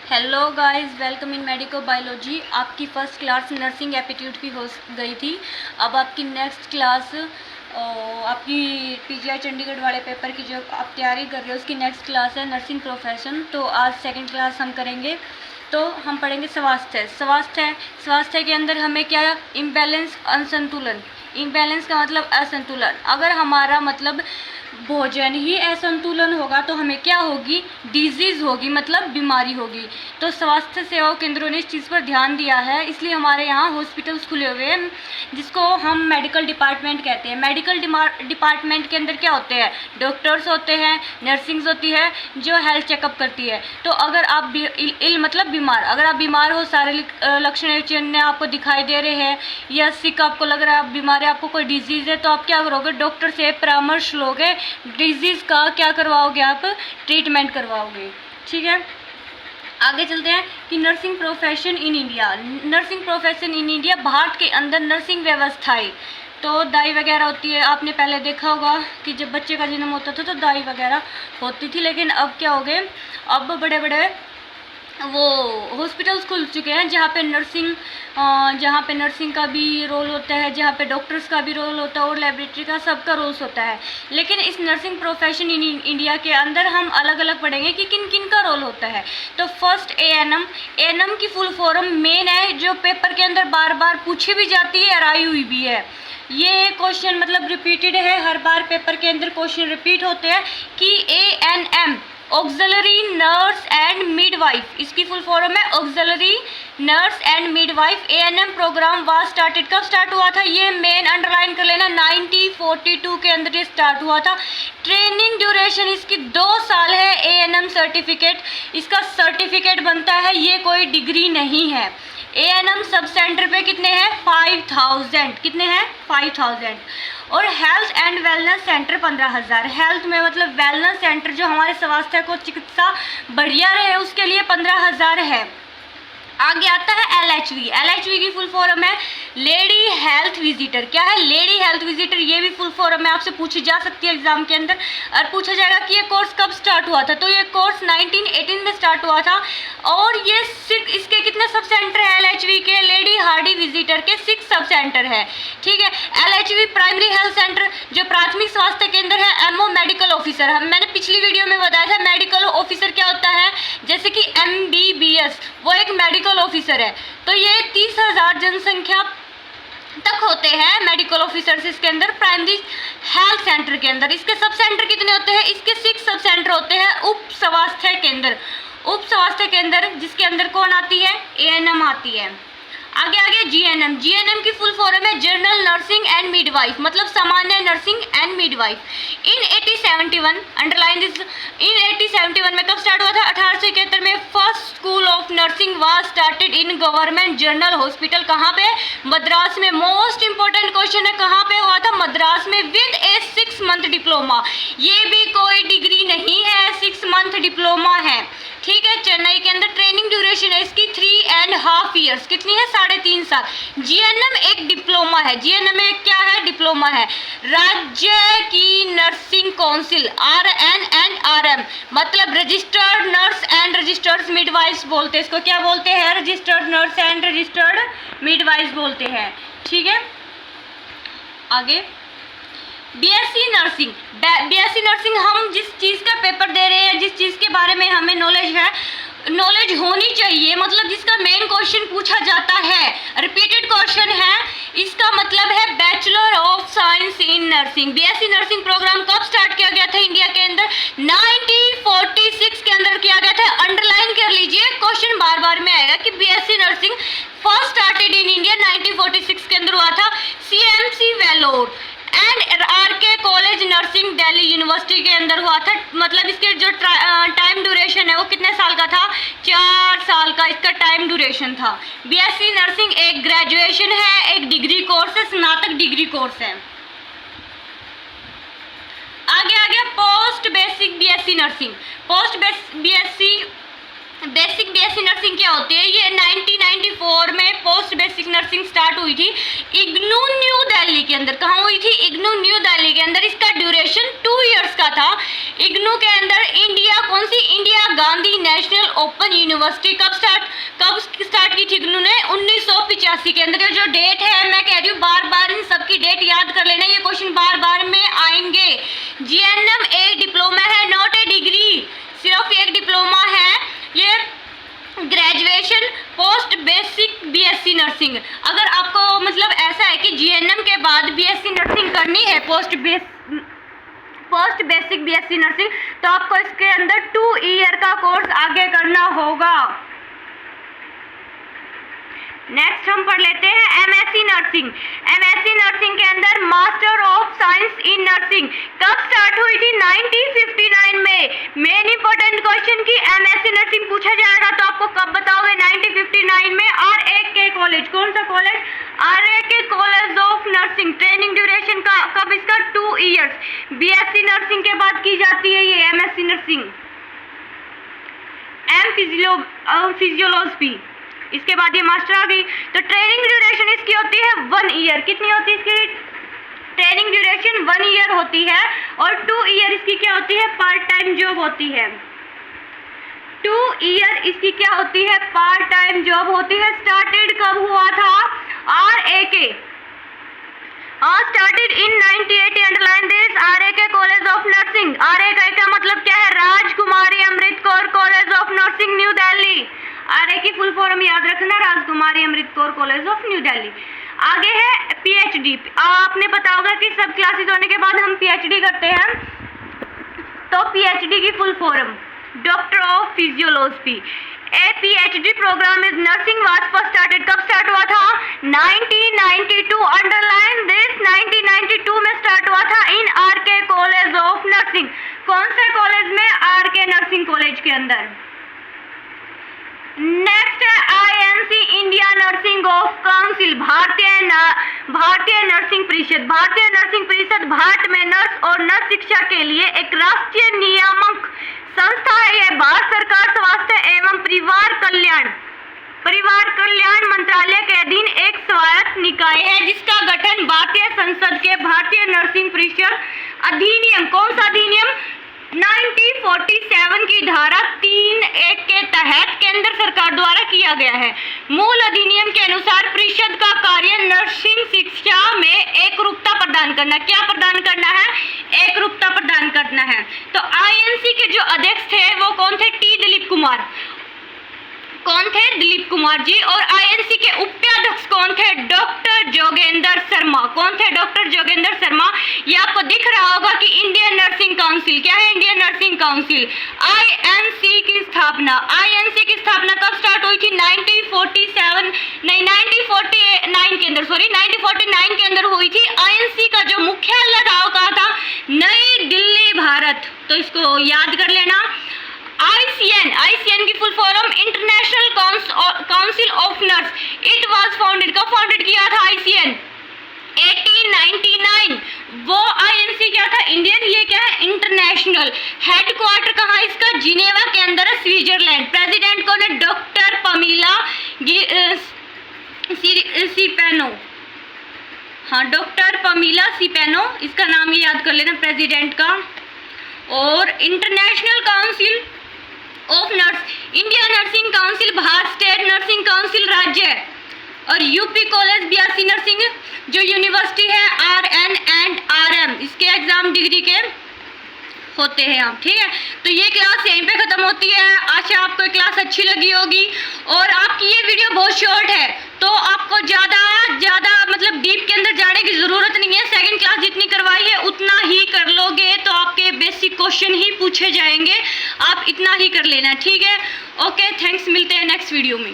Hello guys, welcome in medico biology. आपकी first class nursing aptitude की हो गई थी। अब आपकी नेक्स्ट क्लास आपकी पीजीआई चंडीगढ़ वाले पेपर की जो आप तैयारी कर रहे हो उसकी नेक्स्ट क्लास है नर्सिंग प्रोफेशन। तो आज सेकंड क्लास हम करेंगे। तो हम पढ़ेंगे स्वास्थ्य के अंदर हमें क्या, इम्बैलेंस, असंतुलन। इम्बैलेंस का मतलब असंतुलन। अगर हमारा मतलब भोजन ही असंतुलन होगा तो हमें क्या होगी, डिजीज़ होगी, मतलब बीमारी होगी। तो स्वास्थ्य सेवा केंद्रों ने इस चीज़ पर ध्यान दिया है, इसलिए हमारे यहाँ हॉस्पिटल्स खुले हुए हैं जिसको हम मेडिकल डिपार्टमेंट कहते हैं। मेडिकल डिपार्टमेंट के अंदर क्या होते हैं, डॉक्टर्स होते हैं, नर्सिंग्स होती है जो हेल्थ चेकअप करती है। तो अगर आप मतलब बीमार, अगर आप बीमार हो, सारे लक्षण चिन्ह आपको दिखाई दे रहे हैं या सिक आपको लग रहा है, आप बीमार है, आपको कोई डिजीज़ है, तो आप क्या करोगे, डॉक्टर से परामर्श लोगे, डिजीज़ का क्या करवाओगे, आप ट्रीटमेंट करवाओगे। ठीक है, आगे चलते हैं कि nursing profession in India. Nursing profession in India, Bharat के अंदर नर्सिंग व्यवस्थाएं, तो दाई वगैरह होती है। आपने पहले देखा होगा कि जब बच्चे का जन्म होता था तो दाई वगैरह होती थी, लेकिन अब क्या हो गए, अब बड़े बड़े वो हॉस्पिटल्स खुल चुके हैं जहाँ पे नर्सिंग का भी रोल होता है, जहाँ पे डॉक्टर्स का भी रोल होता है और लेबोरेटरी का सबका रोल्स होता है। लेकिन इस नर्सिंग प्रोफेशन इन इंडिया के अंदर हम अलग अलग पढ़ेंगे कि किन किन का रोल होता है। तो फर्स्ट एएनएम की फुल फॉर्म मेन है, जो पेपर के अंदर बार बार पूछी भी जाती है और आई हुई भी है। ये क्वेश्चन मतलब रिपीटेड है, हर बार पेपर के अंदर क्वेश्चन रिपीट होते हैं कि ANM auxiliary nurse and midwife, इसकी फुल फॉर्म है auxiliary nurse and midwife. ANM programme was started, कब स्टार्ट हुआ था, ये मेन अंडरलाइन कर लेना, 1942 के अंदर ये स्टार्ट हुआ था। ट्रेनिंग ड्यूरेशन इसकी 2 साल है। एएनएम सर्टिफिकेट, इसका सर्टिफिकेट बनता है, ये कोई डिग्री नहीं है। एएनएम सब सेंटर पे कितने हैं, 5000, कितने हैं, 5000। और health and wellness centre 15,000। Health में मतलब वेलनेस सेंटर जो हमारे स्वास्थ्य को चिकित्सा बढ़िया रहे उसके लिए 15,000 है। आगे आता है एलएचवी की फुल फॉर्म है लेडी हेल्थ विजिटर। क्या है, लेडी हेल्थ विजिटर, ये भी फुल फॉर्म है, आपसे पूछी जा सकती है एग्जाम के अंदर। और पूछा जाएगा कि ये कोर्स कब स्टार्ट हुआ था, तो ये कोर्स 1918 में स्टार्ट हुआ था। और ये इसके कितने सब सेंटर है, एलएचवी के लेडी हार्डी विजिटर के 6 सब सेंटर है। ठीक है, एलएचवी प्राइमरी हेल्थ सेंटर जो प्राथमिक स्वास्थ्य केंद्र है, एमओ मेडिकल ऑफिसर। मैंने पिछली वीडियो में बताया था मेडिकल ऑफिसर क्या होता है, जैसे कि एमबीबीएस, वो एक मेडिकल ऑफिसर है। तो ये 30,000 जनसंख्या तक होते हैं मेडिकल ऑफिसर्स इसके अंदर प्राइमरी हेल्थ सेंटर के अंदर। इसके सब सेंटर कितने होते हैं, इसके 6 सब सेंटर होते हैं। उप स्वास्थ्य केंद्र जिसके अंदर कौन आती है, एएनएम आती है। आगे जीएनएम की फुल फॉर्म है जनरल नर्सिंग एंड मिडवाइफ, मतलब सामान्य nursing and midwife. In 1871 underline this, in 1871 में कब स्टार्ट हुआ था, 1871 में first school of nursing was started in government general hospital. कहाँ पे, मद्रास में। मोस्ट इंपॉर्टेंट क्वेश्चन है, कहाँ पे हुआ था, मद्रास में, विद ए 6 मंथ डिप्लोमा। ये भी कोई डिग्री नहीं है, 6 मंथ डिप्लोमा है। ठीक है, चेन्नई के अंदर। ट्रेनिंग ड्यूरेशन है इसकी 3.5 ईयर्स, कितनी है, 3.5 साल। जीएनएम एक डिप्लोमा है, जीएनएम एक क्या है, डिप्लोमा है। राज्य की nursing council, RN and RM, मतलब registered nurse and registered midwifes बोलते हैं इसको। क्या बोलते हैं, registered nurse and registered midwifes बोलते हैं। ठीक है, आगे बीएससी नर्सिंग, हम जिस चीज़ का पेपर दे रहे हैं, जिस चीज़ के बारे में हमें नॉलेज होनी चाहिए, मतलब जिसका मेन क्वेश्चन पूछा जाता है, रिपीटेड क्वेश्चन है, इसका मतलब है bachelor of science in nursing. BSc nursing programme कब स्टार्ट किया गया था इंडिया के अंदर, 1946 के अंदर किया गया था। अंडरलाइन कर लीजिए, क्वेश्चन बार बार में आएगा कि BSc nursing first started in India 1946 के अंदर हुआ था। CMC Vellore and RK college nursing Delhi university के अंदर हुआ था। मतलब इसके जो टाइम ड्यूरेशन है वो कितने साल का था, 4 साल का इसका टाइम ड्यूरेशन था। बीएससी नर्सिंग एक ग्रेजुएशन है, एक डिग्री कोर्स है, स्नातक डिग्री कोर्स है। आगे post basic BSc nursing. Basic BSc nursing क्या होती है, ये 1994 में पोस्ट बेसिक नर्सिंग स्टार्ट हुई थी इग्नू न्यू दिल्ली के अंदर। कहाँ हुई थी, इग्नू न्यू दिल्ली के अंदर। इसका ड्यूरेशन 2 इयर्स का था। इग्नू के अंदर इंडिया, कौन सी, Indira Gandhi national open university कब स्टार्ट की थी उन्होंने? 1985 के अंदर। जो डेट है मैं कह रही हूँ बार बार इन सबकी डेट याद कर लेना, ये क्वेश्चन बार बार में आएंगे। जीएनएम एक डिप्लोमा है, नॉट ए डिग्री, सिर्फ एक डिप्लोमा है। ये graduation post basic BSc nursing. अगर आपको मतलब ऐसा है कि जीएनएम के बाद बीएससी नर्सिंग करनी है, पोस्ट बेसिक बीएससी नर्सिंग, तो आपको इसके अंदर 2 ईयर का कोर्स आगे करना होगा। नेक्स्ट हम पढ़ लेते हैं एमएससी नर्सिंग। एमएससी नर्सिंग के अंदर master of science in nursing कब स्टार्ट हुई थी? 1959 में। मेन इंपॉर्टेंट क्वेश्चन की एमएससी नर्सिंग पूछा जाएगा तो आपको कब बताओगे? 1959 में। आरएके कॉलेज, कौन सा college? आरएके college of nursing. Training duration का कब इसका? 2 ईयर्स। बीएससी नर्सिंग के बाद की जाती है ये एमएससी नर्सिंग। फिजियोलॉजी, इसके बाद ये मास्टर आ गई। तो ट्रेनिंग ड्यूरेशन इसकी होती है 1 ईयर। कितनी होती है इसकी ट्रेनिंग ड्यूरेशन? 1 ईयर होती है। और 2 ईयर इसकी क्या होती है? पार्ट टाइम जॉब होती है। 2 ईयर इसकी क्या होती है? पार्ट टाइम जॉब होती है। स्टार्टेड कब हुआ था? RAK started in 1980। Underline this, RAK college of nursing. RAK का मतलब क्या है? Rajkumari Amrit Kaur college of nursing, new Delhi. RA की फुल फॉर्म याद रखना, Rajkumari Amrit Kaur college of new Delhi. आगे है पीएचडी। आपने पता होगा कि सब क्लासेस होने के बाद हम पीएचडी करते हैं, तो पीएचडी की full form doctor of physiology. A PhD programme is nursing was first started. कब स्टार्ट हुआ था? 1992। अंडरलाइन दिस, 1992 में स्टार्ट हुआ था इन आरके कॉलेज ऑफ नर्सिंग। कौन से कॉलेज में? आरके नर्सिंग कॉलेज के अंदर। नेक्स्ट है INC, India nursing of council, भारतीय नर्सिंग परिषद। भारतीय नर्सिंग परिषद भारत में नर्स और नर्स शिक्षा के लिए एक राष्ट्रीय नियामक संस्था है। यह भारत सरकार स्वास्थ्य एवं परिवार कल्याण मंत्रालय के अधीन एक स्वायत्त निकाय है, जिसका गठन भारतीय संसद के भारतीय नर्सिंग परिषद अधिनियम, कौन सा अधिनियम? 1947 की धारा 3(1) के तहत केंद्र सरकार द्वारा किया गया है। मूल अधिनियम के अनुसार परिषद का कार्य नर्सिंग शिक्षा में एकरूपता प्रदान करना। क्या प्रदान करना है? एकरूपता प्रदान करना है। तो आईएनसी के जो अध्यक्ष थे वो कौन थे? दिलीप कुमार। कौन थे? दिलीप कुमार जी। और आईएनसी के उपाध्यक्ष कौन थे? डॉक्टर जोगेंद्र शर्मा। कौन थे? डॉक्टर जोगेंद्र शर्मा। ये आपको दिख रहा होगा कि इंडियन नर्सिंग काउंसिल। क्या है? Indian nursing council. आईएनसी की स्थापना कब स्टार्ट हुई थी? 1949 के अंदर हुई थी। आईएनसी का जो मुख्यालय कहाँ था? नई दिल्ली, भारत। तो इसको याद कर लेना। आईसीएन की full form international council of nurse. It was founded, कब फाउंडेड किया था आईसीएन? 1899। वो आईएनसी क्या था? इंडियन। ये क्या है? इंटरनेशनल। हेडक्वार्टर कहाँ इसका? जिनेवा के अंदर है, स्विट्जरलैंड। प्रेसिडेंट कौन है? डॉक्टर पमीला सिपेनो। हाँ, डॉक्टर पमीला सिपेनो, इसका नाम ये याद कर लेना प्रेसिडेंट का। और international council of nurse, India nursing council, Bharat state nursing council राज्य। और यूपी कॉलेज बीएससी नर्सिंग जो यूनिवर्सिटी है, आरएन एंड आरएम, इसके एग्जाम डिग्री के होते हैं आप। ठीक है, तो ये क्लास यहीं पे ख़त्म होती है। आशा आपको क्लास अच्छी लगी होगी। और आपकी ये वीडियो बहुत शॉर्ट है, तो आपको ज़्यादा मतलब डीप के अंदर जाने की ज़रूरत नहीं है। सेकंड क्लास जितनी करवाई है उतना ही कर लोगे तो आपके बेसिक क्वेश्चन ही पूछे जाएंगे, आप इतना ही कर लेना। ठीक है, ओके, थैंक्स। मिलते हैं नेक्स्ट वीडियो में।